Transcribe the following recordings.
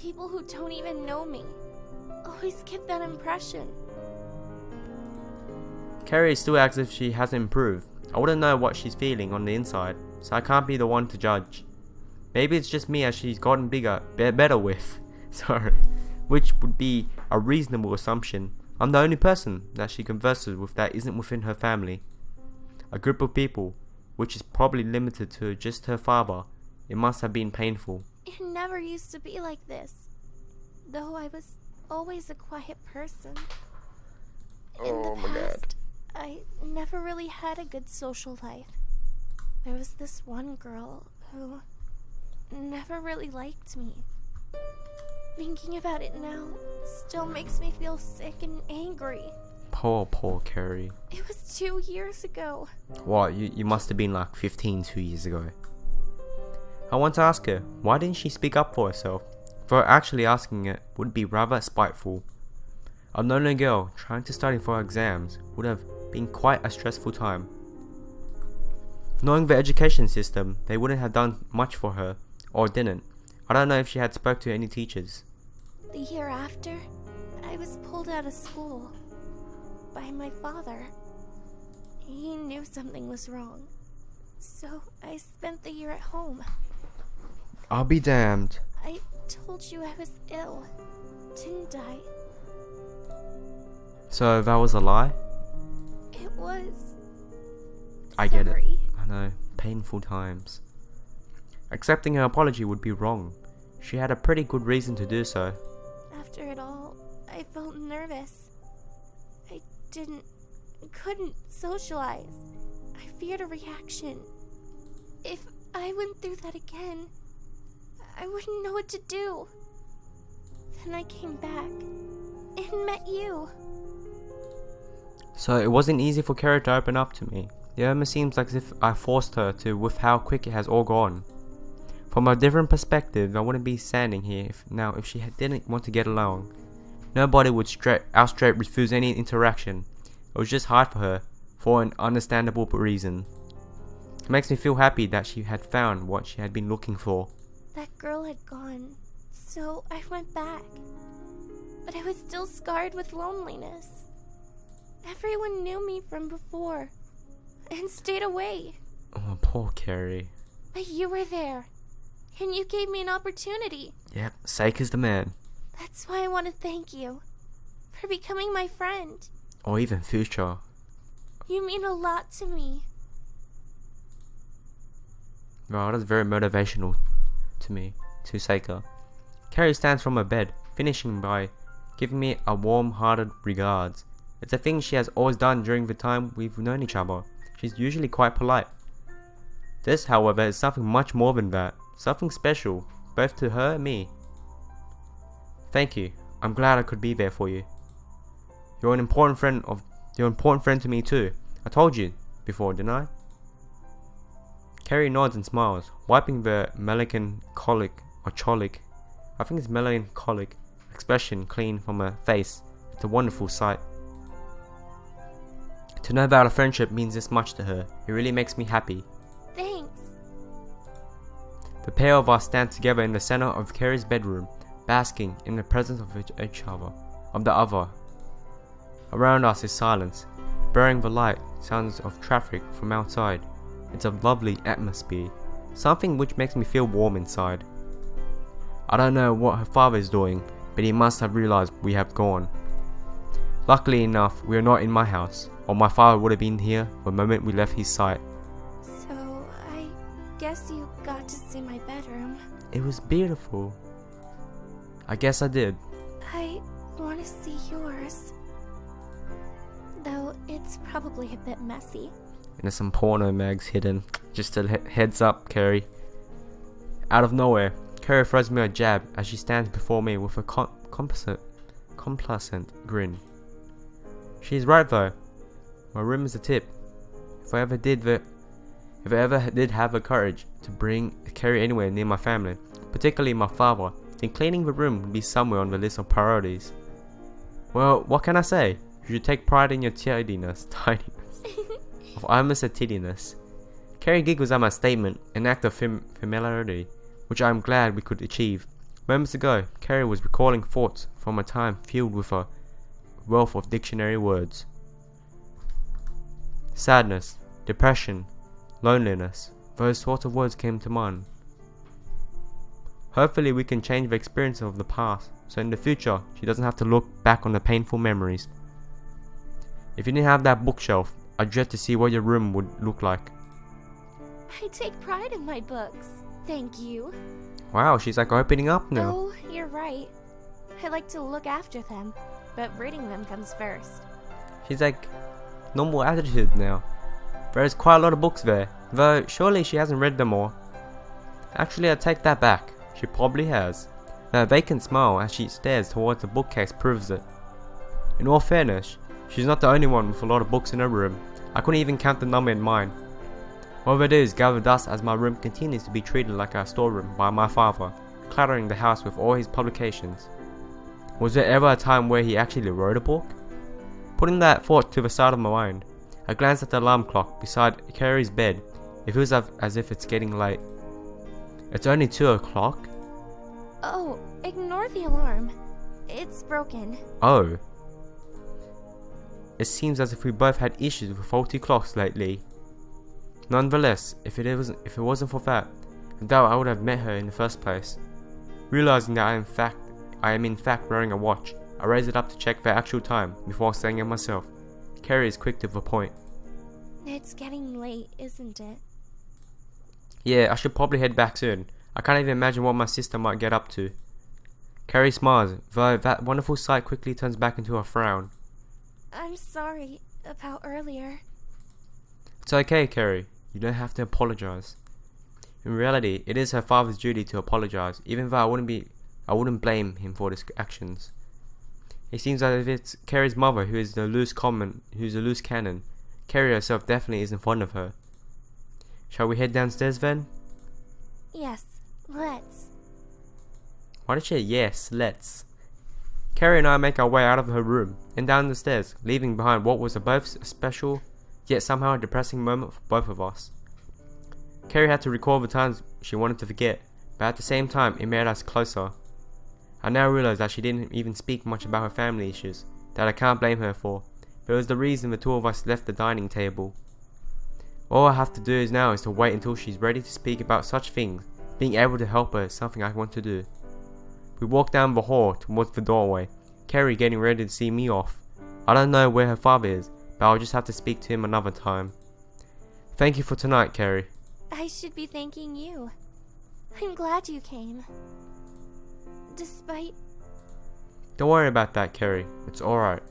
People who don't even know me always get that impression. Carrie still acts as if she hasn't improved. I wouldn't know what she's feeling on the inside, so I can't be the one to judge. Maybe it's just me as she's gotten better with. Sorry. Which would be a reasonable assumption. I'm the only person that she converses with that isn't within her family. A group of people, which is probably limited to just her father. It must have been painful. It never used to be like this. Though I was always a quiet person. In the past, I never really had a good social life. There was this one girl who never really liked me. Thinking about it now still makes me feel sick and angry. Poor Carrie. It was 2 years ago. What, you must have been like 15 2 years ago. I want to ask her, why didn't she speak up for herself? For actually asking it would be rather spiteful. I've known a girl trying to study for her exams would have been quite a stressful time. Knowing the education system, they wouldn't have done much for her, or didn't. I don't know if she had spoke to any teachers. The year after, I was pulled out of school by my father. He knew something was wrong, so I spent the year at home. I'll be damned. I told you I was ill, didn't I? So that was a lie? It was. I Sorry. get it. I know, painful times. Accepting her apology would be wrong. She had a pretty good reason to do so. After it all, I felt nervous. I couldn't socialize. I feared a reaction. If I went through that again, I wouldn't know what to do. Then I came back and met you. So it wasn't easy for Carrie to open up to me. It almost seems like as if I forced her to with how quick it has all gone. From a different perspective, I wouldn't be standing here if she didn't want to get along. Nobody would outright refuse any interaction. It was just hard for her, for an understandable reason. It makes me feel happy that she had found what she had been looking for. That girl had gone, so I went back. But I was still scarred with loneliness. Everyone knew me from before, and stayed away. Oh, poor Carrie. But you were there, and you gave me an opportunity. Yep, sake is the man. That's why I want to thank you, for becoming my friend. Or even future. You mean a lot to me. Wow, that's very motivational to me, to Seika. Carrie stands from her bed, finishing by giving me a warm-hearted regards. It's a thing she has always done during the time we've known each other. She's usually quite polite. This, however, is something much more than that. Something special, both to her and me. Thank you. I'm glad I could be there for you. You're an important friend to me too. I told you before, didn't I? Carrie nods and smiles, wiping the melancholic expression clean from her face. It's a wonderful sight. To know that our friendship means this much to her, it really makes me happy. Thanks. The pair of us stand together in the center of Carrie's bedroom, basking in the presence of the other. Around us is silence, bearing the light sounds of traffic from outside. It's a lovely atmosphere, something which makes me feel warm inside. I don't know what her father is doing, but he must have realized we have gone. Luckily enough, we are not in my house, or my father would have been here the moment we left his sight. So, I guess you got to see my bedroom. It was beautiful. I guess I did. I want to see yours. Though it's probably a bit messy. And there's some porno mags hidden. Just a heads up, Carrie. Out of nowhere, Carrie throws me a jab as she stands before me with a complacent grin. She's right though. My room is a tip. If I ever did have the courage to bring Carrie anywhere near my family, particularly my father, then cleaning the room would be somewhere on the list of priorities. Well, what can I say? You should take pride in your tidiness. I almost said tidiness. Carrie giggles at my statement, an act of familiarity, which I am glad we could achieve. Moments ago, Carrie was recalling thoughts from a time filled with a wealth of dictionary words. Sadness, depression, loneliness, those sorts of words came to mind. Hopefully we can change the experience of the past, so in the future she doesn't have to look back on the painful memories. If you didn't have that bookshelf, I'd dread to see what your room would look like. I take pride in my books. Thank you. Wow, she's like opening up now. Oh, you're right. I like to look after them, but reading them comes first. She's like normal attitude now. There's quite a lot of books there, though surely she hasn't read them all. Actually, I take that back. She probably has. Her vacant smile as she stares towards the bookcase proves it. In all fairness, she's not the only one with a lot of books in her room. I couldn't even count the number in mine. Whatever it is gather dust as my room continues to be treated like a storeroom by my father, cluttering the house with all his publications. Was there ever a time where he actually wrote a book? Putting that thought to the side of my mind, I glanced at the alarm clock beside Carrie's bed. It feels as if it's getting late. It's only 2 o'clock? Oh, ignore the alarm. It's broken. Oh. It seems as if we both had issues with faulty clocks lately. Nonetheless, if it wasn't for that, I doubt I would have met her in the first place. Realizing that I am in fact wearing a watch, I raise it up to check the actual time before saying it myself. Carrie is quick to the point. It's getting late, isn't it? Yeah, I should probably head back soon. I can't even imagine what my sister might get up to. Carrie smiles, though that wonderful sight quickly turns back into a frown. I'm sorry about earlier. It's okay, Carrie. You don't have to apologize. In reality, it is her father's duty to apologize, even though I wouldn't blame him for his actions. It seems as if it's Carrie's mother who's a loose cannon. Carrie herself definitely isn't fond of her. Shall we head downstairs then? Yes, let's. Why did she say yes, let's? Carrie and I make our way out of her room and down the stairs, leaving behind what was both a special, yet somehow a depressing moment for both of us. Carrie had to recall the times she wanted to forget, but at the same time it made us closer. I now realize that she didn't even speak much about her family issues, that I can't blame her for, but it was the reason the two of us left the dining table. All I have to do now is to wait until she's ready to speak about such things. Being able to help her is something I want to do. We walk down the hall towards the doorway, Carrie getting ready to see me off. I don't know where her father is, but I'll just have to speak to him another time. Thank you for tonight, Carrie. I should be thanking you. I'm glad you came. Despite... Don't worry about that, Carrie. It's alright.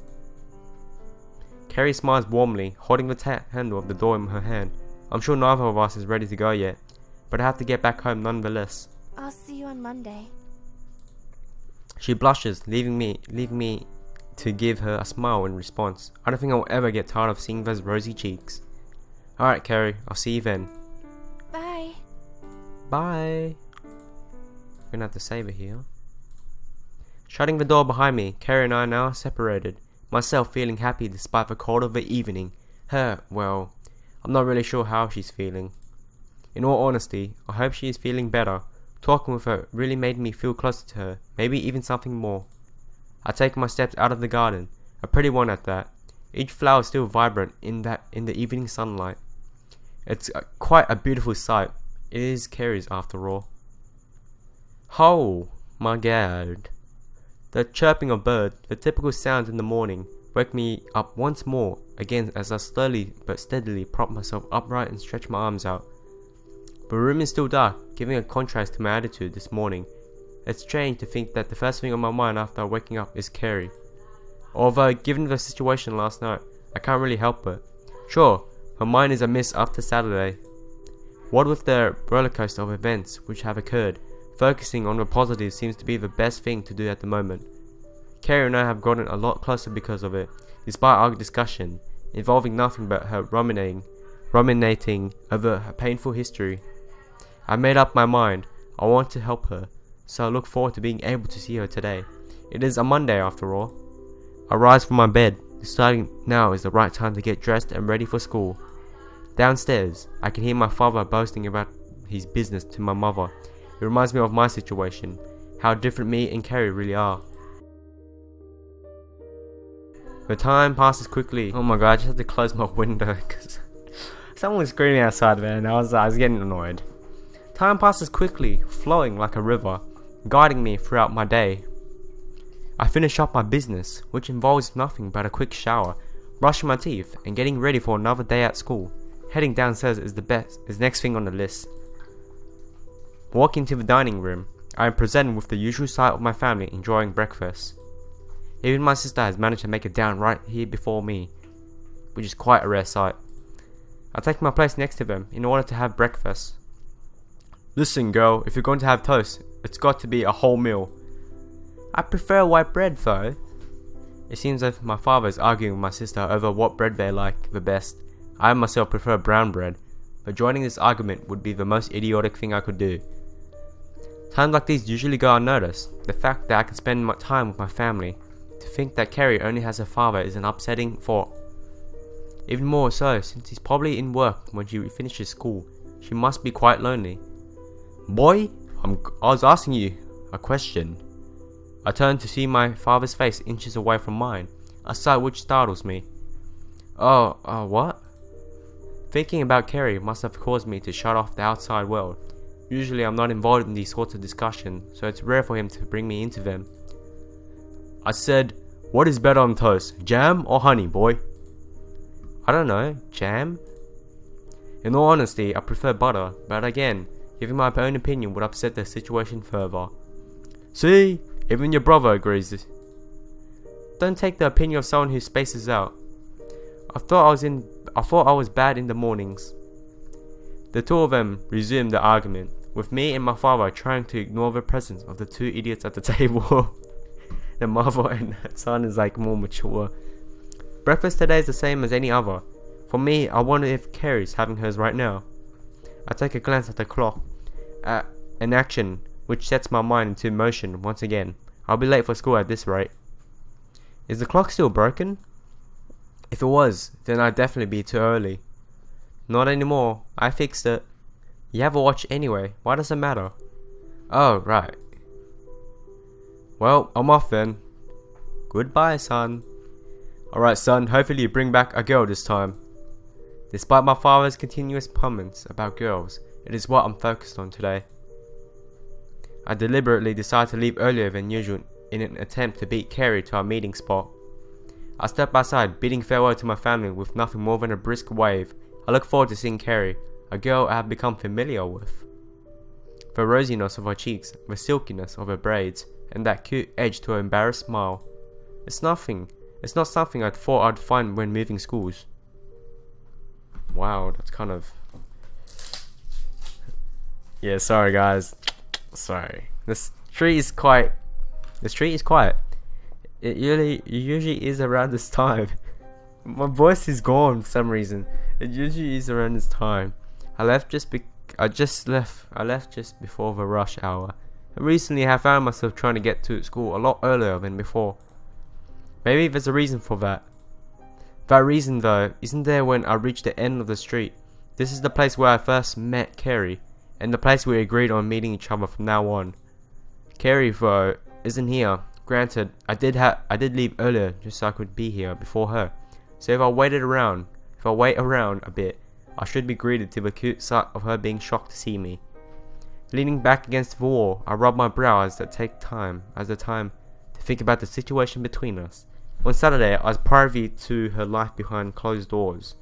Carrie smiles warmly, holding the handle of the door in her hand. I'm sure neither of us is ready to go yet, but I have to get back home nonetheless. I'll see you on Monday. She blushes, leaving me to give her a smile in response. I don't think I'll ever get tired of seeing those rosy cheeks. Alright, Carrie, I'll see you then. Bye. Bye. I'm gonna have to save it here. Shutting the door behind me, Carrie and I are now separated. Myself feeling happy despite the cold of the evening. Her, well, I'm not really sure how she's feeling. In all honesty, I hope she is feeling better. Talking with her really made me feel closer to her, maybe even something more. I take my steps out of the garden, a pretty one at that. Each flower still vibrant in the evening sunlight. It's quite a beautiful sight. It is Carrie's after all. Oh my god. The chirping of birds, the typical sounds in the morning, wake me up once more again as I slowly but steadily prop myself upright and stretch my arms out. The room is still dark, giving a contrast to my attitude this morning. It's strange to think that the first thing on my mind after waking up is Carrie. Although, given the situation last night, I can't really help it. Sure, my mind is amiss after Saturday. What with the rollercoaster of events which have occurred, focusing on the positive seems to be the best thing to do at the moment. Carrie and I have gotten a lot closer because of it, despite our discussion, involving nothing but her ruminating over her painful history. I made up my mind. I want to help her, so I look forward to being able to see her today. It is a Monday after all. I rise from my bed, deciding now is the right time to get dressed and ready for school. Downstairs, I can hear my father boasting about his business to my mother. It reminds me of my situation. how different me and Carrie really are. The time passes quickly. Oh my god, I just had to close my window because someone was screaming outside, man. I was getting annoyed. Time passes quickly, flowing like a river, guiding me throughout my day. I finish up my business, which involves nothing but a quick shower, brushing my teeth, and getting ready for another day at school. Heading downstairs is the next thing on the list. Walking to the dining room, I am presented with the usual sight of my family enjoying breakfast. Even my sister has managed to make it down right here before me, which is quite a rare sight. I take my place next to them in order to have breakfast. Listen girl, if you're going to have toast, it's got to be a whole meal. I prefer white bread though. It seems as if my father is arguing with my sister over what bread they like the best. I myself prefer brown bread, but joining this argument would be the most idiotic thing I could do. Times like these usually go unnoticed. The fact that I can spend my time with my family. To think that Carrie only has a father is an upsetting thought. Even more so, since he's probably in work when she finishes school. She must be quite lonely. Boy, I was asking you a question. I turn to see my father's face inches away from mine, a sight which startles me. What? Thinking about Carrie must have caused me to shut off the outside world. Usually I'm not involved in these sorts of discussions, so it's rare for him to bring me into them. I said, what is better on toast, jam or honey, boy? I don't know, jam? In all honesty, I prefer butter, but again, giving my own opinion would upset the situation further. See, even your brother agrees. Don't take the opinion of someone who spaces out. I thought I was bad in the mornings. The two of them resumed the argument, with me and my father trying to ignore the presence of the two idiots at the table. The mother and son is like more mature. Breakfast today is the same as any other. For me, I wonder if Carrie's having hers right now. I take a glance at the clock, an action which sets my mind into motion once again. I'll be late for school at this rate. Is the clock still broken? If it was, then I'd definitely be too early. Not anymore, I fixed it. You have a watch anyway, why does it matter? Oh, right. Well, I'm off then. Goodbye, son. Alright, son, hopefully you bring back a girl this time. Despite my father's continuous comments about girls, it is what I'm focused on today. I deliberately decided to leave earlier than usual in an attempt to beat Carrie to our meeting spot. I step outside, bidding farewell to my family with nothing more than a brisk wave. I look forward to seeing Carrie, a girl I have become familiar with. The rosiness of her cheeks, the silkiness of her braids, and that cute edge to her embarrassed smile. It's not something I thought I'd find when moving schools. Wow, that's kind of... Yeah, sorry guys. Sorry. This tree is quiet. It usually is around this time. My voice is gone for some reason. It usually is around this time. I left just before the rush hour. Recently I have found myself trying to get to school a lot earlier than before. Maybe there's a reason for that. That reason though, isn't there when I reach the end of the street. This is the place where I first met Carrie, and the place we agreed on meeting each other from now on. Carrie though, isn't here. Granted, I did leave earlier just so I could be here before her. So if I wait around a bit, I should be greeted to the cute sight of her being shocked to see me. Leaning back against the wall, I rub my brow as the time to think about the situation between us. On Saturday, I was privy to her life behind closed doors.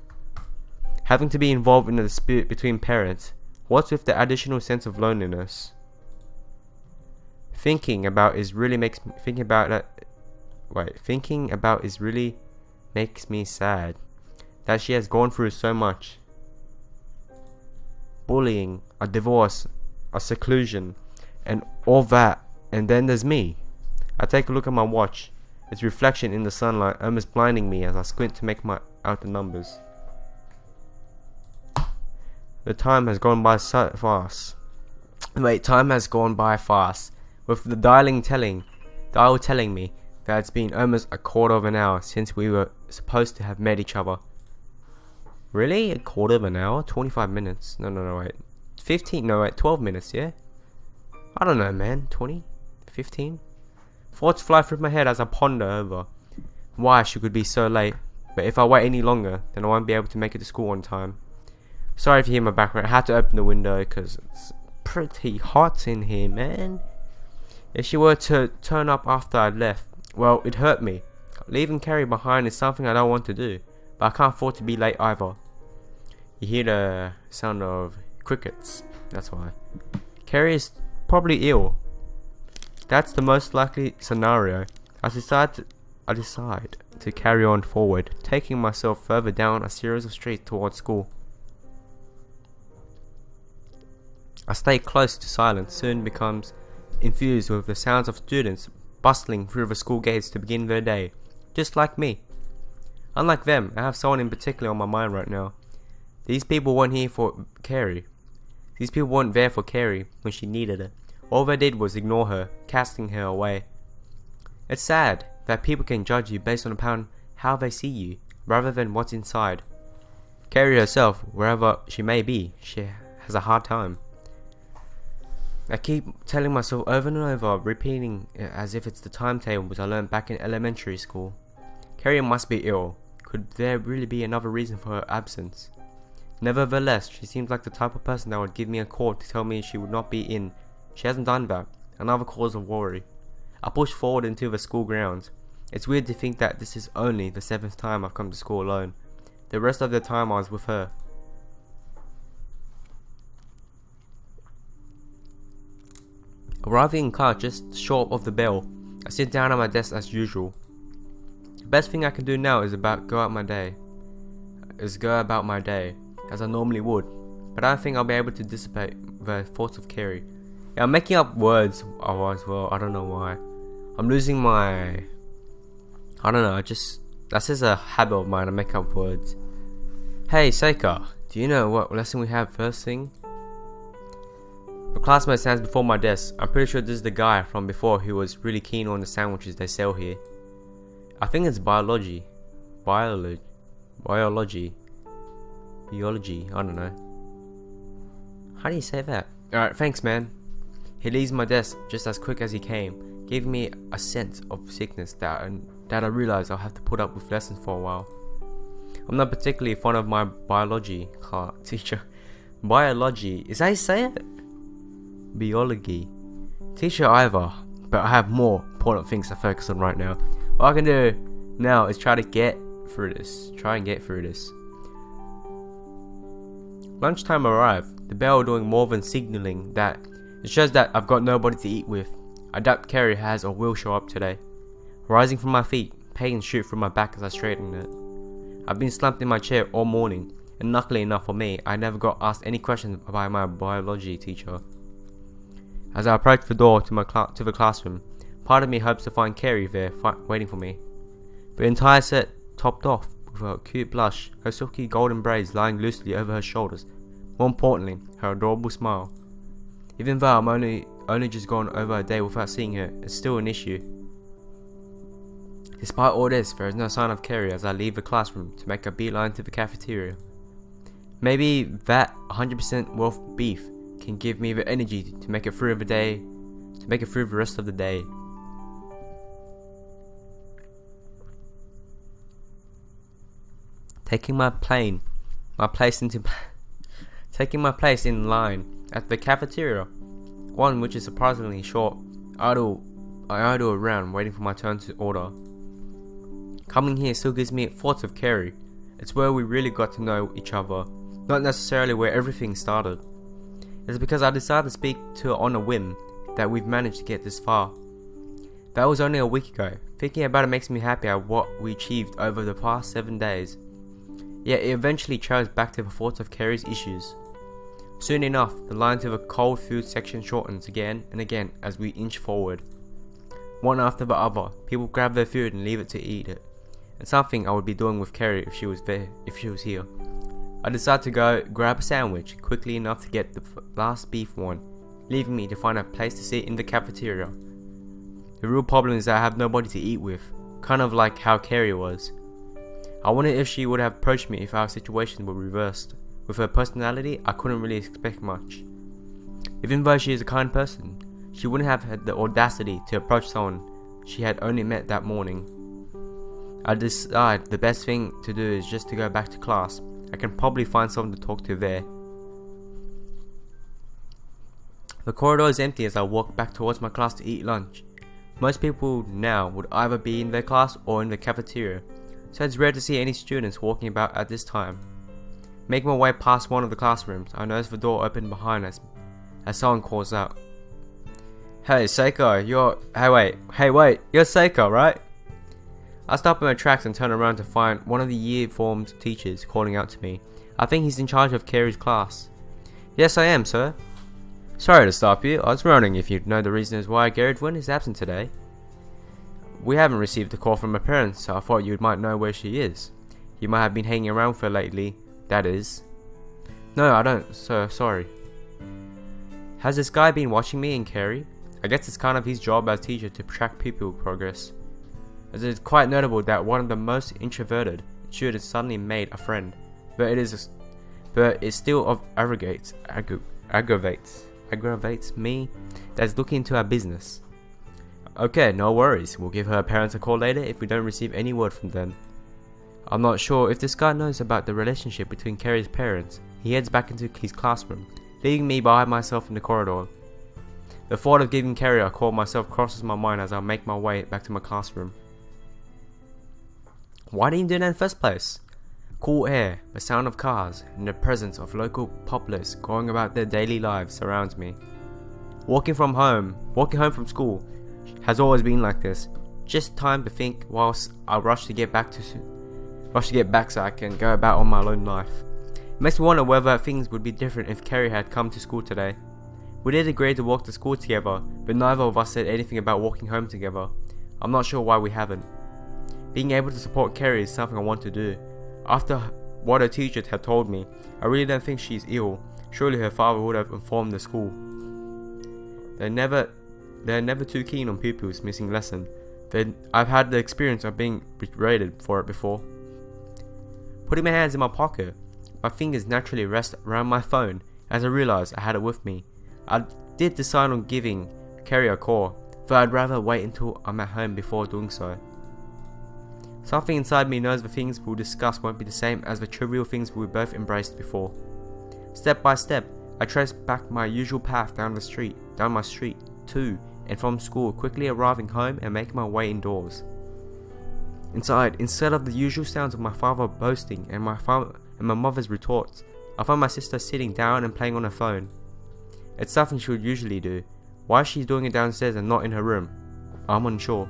Having to be involved in a dispute between parents, what's with the additional sense of loneliness? Thinking about is really makes me sad that she has gone through so much. Bullying, a divorce, a seclusion, and all that, and then there's me. I take a look at my watch, its reflection in the sunlight almost blinding me as I squint to make out the numbers. The time has gone by so fast. Time has gone by fast, with the dial telling me that it's been almost a quarter of an hour since we were supposed to have met each other. Really? A quarter of an hour? 25 minutes? No, wait. 12 minutes, yeah? I don't know, man. 20? 15? Thoughts fly through my head as I ponder over why she could be so late, but if I wait any longer, then I won't be able to make it to school on time. Sorry if you hear my background, I had to open the window because it's pretty hot in here, man. If she were to turn up after I'd left, well, it hurt me. Leaving Carrie behind is something I don't want to do, but I can't afford to be late either. You hear the sound of crickets, that's why. Carrie is probably ill. That's the most likely scenario. I decide to carry on forward, taking myself further down a series of streets towards school. I stay close to silence, soon becomes infused with the sounds of students bustling through the school gates to begin their day, just like me. Unlike them, I have someone in particular on my mind right now. These people weren't here for Carrie. These people weren't there for Carrie when she needed it. All they did was ignore her, casting her away. It's sad that people can judge you based upon how they see you, rather than what's inside. Carrie herself, wherever she may be, she has a hard time. I keep telling myself over and over, repeating it as if it's the timetables I learned back in elementary school. Carrie must be ill. Could there really be another reason for her absence? Nevertheless, she seems like the type of person that would give me a call to tell me she would not be in. She hasn't done that. Another cause of worry. I push forward into the school grounds. It's weird to think that this is only the 7th time I've come to school alone. The rest of the time I was with her. Arriving in class just short of the bell, I sit down at my desk as usual. The best thing I can do now is go about my day, as I normally would, but I don't think I'll be able to dissipate the thoughts of Carrie. Yeah, I'm making up words as well, I don't know why. I'm losing my... I don't know, that's just a habit of mine, I make up words. Hey Seika, do you know what lesson we have first thing? The classmate stands before my desk. I'm pretty sure this is the guy from before who was really keen on the sandwiches they sell here. I think it's biology, I don't know. How do you say that? Alright, thanks man. He leaves my desk just as quick as he came, giving me a sense of sickness that I realize I'll have to put up with lessons for a while. I'm not particularly fond of my biology teacher. Biology, is that how you say it? Biology teacher either, but I have more important things to focus on right now. What I can do now is try and get through this. Lunchtime arrived, the bell doing more than signaling that it shows that I've got nobody to eat with. I doubt Carrie has or will show up today. Rising from my feet, pain shoot through my back as I straighten it. I've been slumped in my chair all morning, and luckily enough for me, I never got asked any questions by my biology teacher. As I approach the door to the classroom, part of me hopes to find Carrie there waiting for me. The entire set topped off with her cute blush, her silky golden braids lying loosely over her shoulders. More importantly, her adorable smile. Even though I'm only just gone over a day without seeing her, it's still an issue. Despite all this, there is no sign of Carrie as I leave the classroom to make a beeline to the cafeteria. Maybe that 100% wolf beef can give me the energy to make it through the rest of the day. Taking my place in line at the cafeteria, one which is surprisingly short. I idle around waiting for my turn to order. Coming here still gives me thoughts of Carrie. It's where we really got to know each other, not necessarily where everything started. It's because I decided to speak to her on a whim that we've managed to get this far. That was only a week ago. Thinking about it makes me happy at what we achieved over the past 7 days. Yet it eventually trails back to the thoughts of Carrie's issues. Soon enough, the line to the cold food section shortens again and again as we inch forward. One after the other, people grab their food and leave it to eat it. And something I would be doing with Carrie if she was here. I decide to go grab a sandwich quickly enough to get the last beef one, leaving me to find a place to sit in the cafeteria. The real problem is that I have nobody to eat with, kind of like how Carrie was. I wondered if she would have approached me if our situation were reversed. With her personality, I couldn't really expect much. Even though she is a kind person, She wouldn't have had the audacity to approach someone she had only met that morning. I decide the best thing to do is just to go back to class. I can probably find someone to talk to there. The corridor is empty as I walk back towards my class to eat lunch. Most people now would either be in their class or in the cafeteria, so it's rare to see any students walking about at this time. Making my way past one of the classrooms, I notice the door open behind us as someone calls out, "Hey Seiko, Hey wait, you're Seiko, right?" I stop in my tracks and turn around to find one of the year formed teachers calling out to me. I think he's in charge of Carrie's class. "Yes, I am, sir." "Sorry to stop you. I was wondering if you'd know the reasons why Gary Dwin is absent today." "We haven't received a call from her parents, so I thought you might know where she is. You might have been hanging around with her lately, that is." "No, I don't, sir. Sorry." "Has this guy been watching me and Carrie? I guess it's kind of his job as teacher to track pupil progress. It is quite notable that one of the most introverted students suddenly made a friend, but it still aggravates me that's looking into our business." "Okay, no worries. We'll give her parents a call later if we don't receive any word from them." I'm not sure if this guy knows about the relationship between Carrie's parents. He heads back into his classroom, leaving me by myself in the corridor. The thought of giving Carrie a call myself crosses my mind as I make my way back to my classroom. Why didn't you do that in the first place? Cool air, the sound of cars, and the presence of local populace going about their daily lives surrounds me. Walking home from school has always been like this. Just time to think whilst I rush to get back so I can go about on my own life. It makes me wonder whether things would be different if Carrie had come to school today. We did agree to walk to school together, but neither of us said anything about walking home together. I'm not sure why we haven't. Being able to support Carrie is something I want to do. After what her teacher had told me, I really don't think she's ill. Surely her father would have informed the school. They're never too keen on pupils missing lesson. I've had the experience of being berated for it before. Putting my hands in my pocket, my fingers naturally rest around my phone as I realized I had it with me. I did decide on giving Carrie a call, but I'd rather wait until I'm at home before doing so. Something inside me knows the things we'll discuss won't be the same as the trivial things we both embraced before. Step by step, I traced back my usual path down my street to and from school, quickly arriving home and making my way indoors. Inside, instead of the usual sounds of my father boasting and my mother's retorts, I found my sister sitting down and playing on her phone. It's something she would usually do. Why is she doing it downstairs and not in her room? I'm unsure.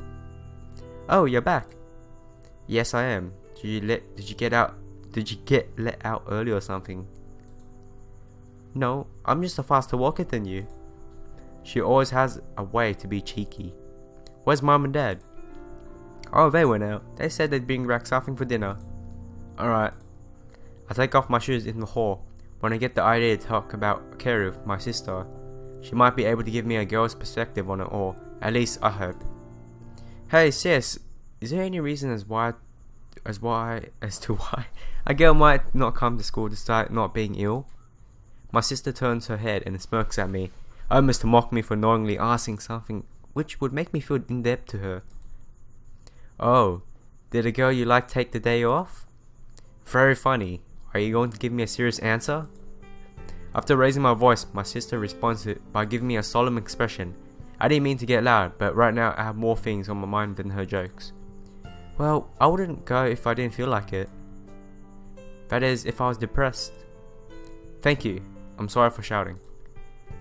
"Oh, you're back." "Yes, I am. Did you get let out early or something?" "No, I'm just a faster walker than you." She always has a way to be cheeky. "Where's Mom and Dad?" "Oh, they went out. They said they'd bring back something for dinner." "Alright." I take off my shoes in the hall when I get the idea to talk about Carrie with my sister. She might be able to give me a girl's perspective on it all. At least I hope. "Hey sis, is there any reason as to why a girl might not come to school despite not being ill?" My sister turns her head and smirks at me, almost to mock me for knowingly asking something which would make me feel indebted to her. "Oh, did a girl you like take the day off? Very funny. Are you going to give me a serious answer?" After raising my voice, my sister responds to it by giving me a solemn expression. I didn't mean to get loud, but right now I have more things on my mind than her jokes. "Well, I wouldn't go if I didn't feel like it. That is, if I was depressed." "Thank you. I'm sorry for shouting."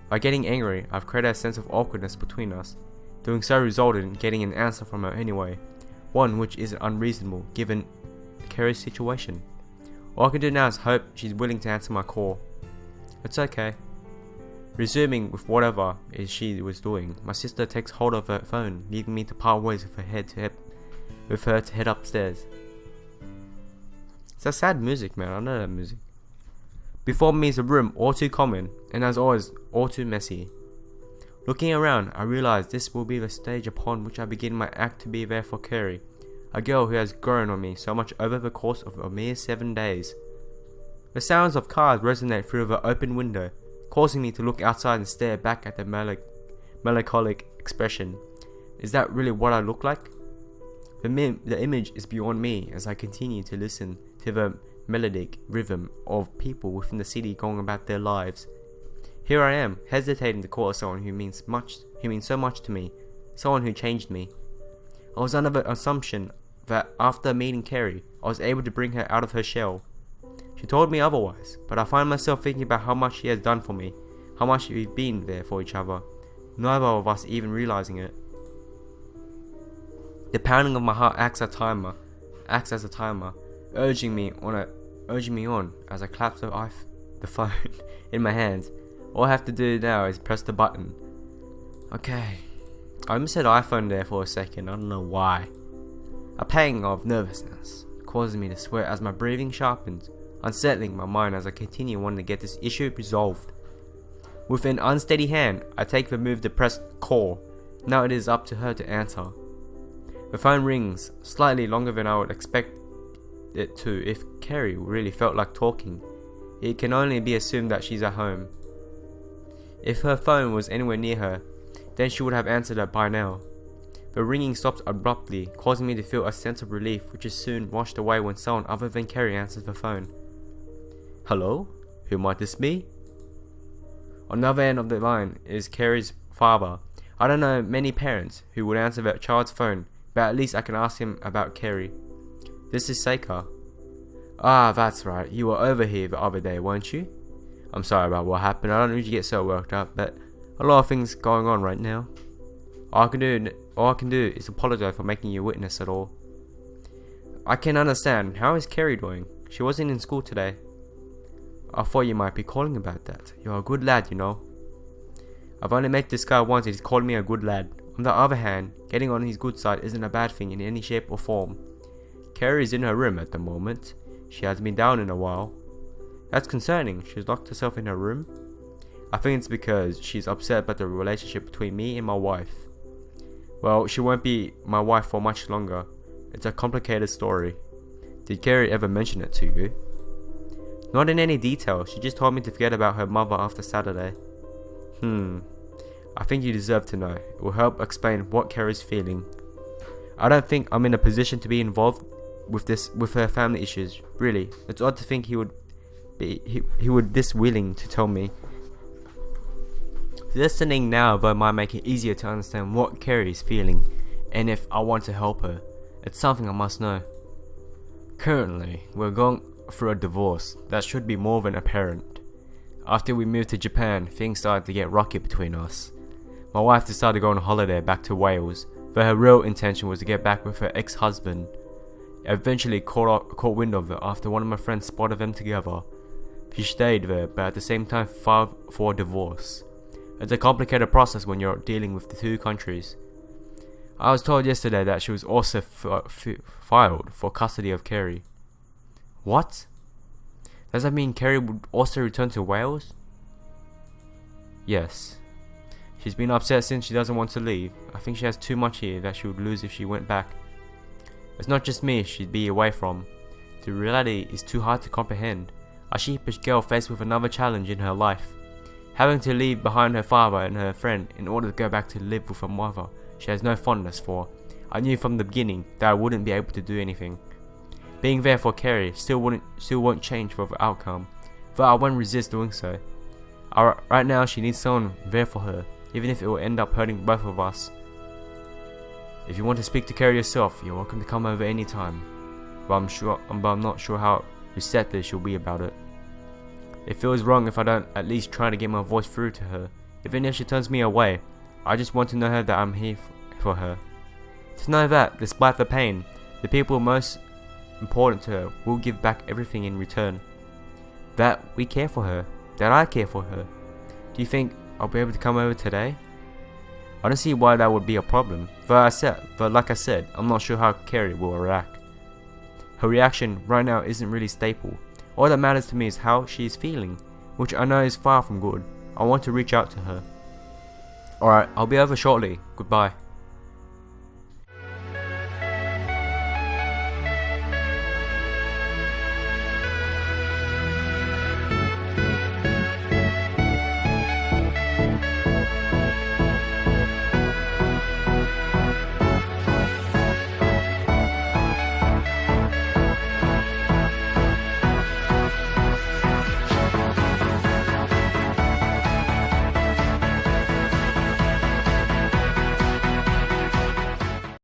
By getting angry, I've created a sense of awkwardness between us. Doing so resulted in getting an answer from her anyway, one which is unreasonable given Carrie's situation. All I can do now is hope she's willing to answer my call. It's okay. Resuming with whatever it she was doing, my sister takes hold of her phone, leaving me to part ways with her to head upstairs. It's a sad music, man. I know that music. Before me is a room all too common, and as always, all too messy. Looking around, I realize this will be the stage upon which I begin my act to be there for Carrie, a girl who has grown on me so much over the course of a mere 7 days. The sounds of cars resonate through the open window, causing me to look outside and stare back at the melancholic expression. Is that really what I look like? The image is beyond me as I continue to listen to the melodic rhythm of people within the city going about their lives. Here I am, hesitating to call someone who means so much to me, someone who changed me. I was under the assumption that after meeting Carrie, I was able to bring her out of her shell. She told me otherwise, but I find myself thinking about how much she has done for me, how much we've been there for each other, neither of us even realizing it. The pounding of my heart acts as a timer, urging me on as I clap the phone in my hands. All I have to do now is press the button. Okay. I almost said iPhone there for a second, I don't know why. A pang of nervousness causes me to sweat as my breathing sharpens, unsettling my mind as I continue wanting to get this issue resolved. With an unsteady hand, I take the move to press call. Now it is up to her to answer. The phone rings, slightly longer than I would expect it to if Carrie really felt like talking. It can only be assumed that she's at home. If her phone was anywhere near her, then she would have answered it by now. The ringing stops abruptly, causing me to feel a sense of relief which is soon washed away when someone other than Carrie answers the phone. Hello? Who might this be? On the other end of the line is Carrie's father. I don't know many parents who would answer their child's phone, but at least I can ask him about Carrie. This is Seika. Ah, that's right, you were over here the other day, weren't you? I'm sorry about what happened, I don't usually get so worked up, but a lot of things going on right now. All I can do is apologize for making you witness it all. I can understand. How is Carrie doing? She wasn't in school today. I thought you might be calling about that. You're a good lad, you know. I've only met this guy once and he's called me a good lad. On the other hand, getting on his good side isn't a bad thing in any shape or form. Carrie's in her room at the moment. She hasn't been down in a while. That's concerning. She's locked herself in her room. I think it's because she's upset about the relationship between me and my wife. Well, she won't be my wife for much longer. It's a complicated story. Did Carrie ever mention it to you? Not in any detail. She just told me to forget about her mother after Saturday. I think you deserve to know. It will help explain what Carrie's feeling. I don't think I'm in a position to be involved with her family issues. Really, it's odd to think he would this willing to tell me. Listening now though might make it easier to understand what Carrie is feeling, and if I want to help her. It's something I must know. Currently, we're going through a divorce that should be more than apparent. After we moved to Japan, things started to get rocky between us. My wife decided to go on holiday back to Wales, but her real intention was to get back with her ex-husband. I eventually caught wind of it after one of my friends spotted them together. She stayed there, but at the same time filed for a divorce. It's a complicated process when you're dealing with the two countries. I was told yesterday that she was also filed for custody of Carrie. What? Does that mean Carrie would also return to Wales? Yes. She's been upset since she doesn't want to leave. I think she has too much here that she would lose if she went back. It's not just me she'd be away from. The reality is too hard to comprehend. A sheepish girl faced with another challenge in her life. Having to leave behind her father and her friend in order to go back to live with her mother she has no fondness for. I knew from the beginning that I wouldn't be able to do anything. Being there for Carrie still won't change for the outcome, but I won't resist doing so. Right now she needs someone there for her, even if it will end up hurting both of us. If you want to speak to Carrie yourself, you're welcome to come over anytime, but I'm not sure how receptive she'll be about it. It feels wrong if I don't at least try to get my voice through to her. Even if she turns me away, I just want to know that I'm here for her. To know that, despite the pain, the people most important to her will give back everything in return. That we care for her, that I care for her. Do you think I'll be able to come over today? I don't see why that would be a problem, but like I said, I'm not sure how Carrie will react. Her reaction right now isn't really stable. All that matters to me is how she is feeling, which I know is far from good. I want to reach out to her. Alright, I'll be over shortly. Goodbye.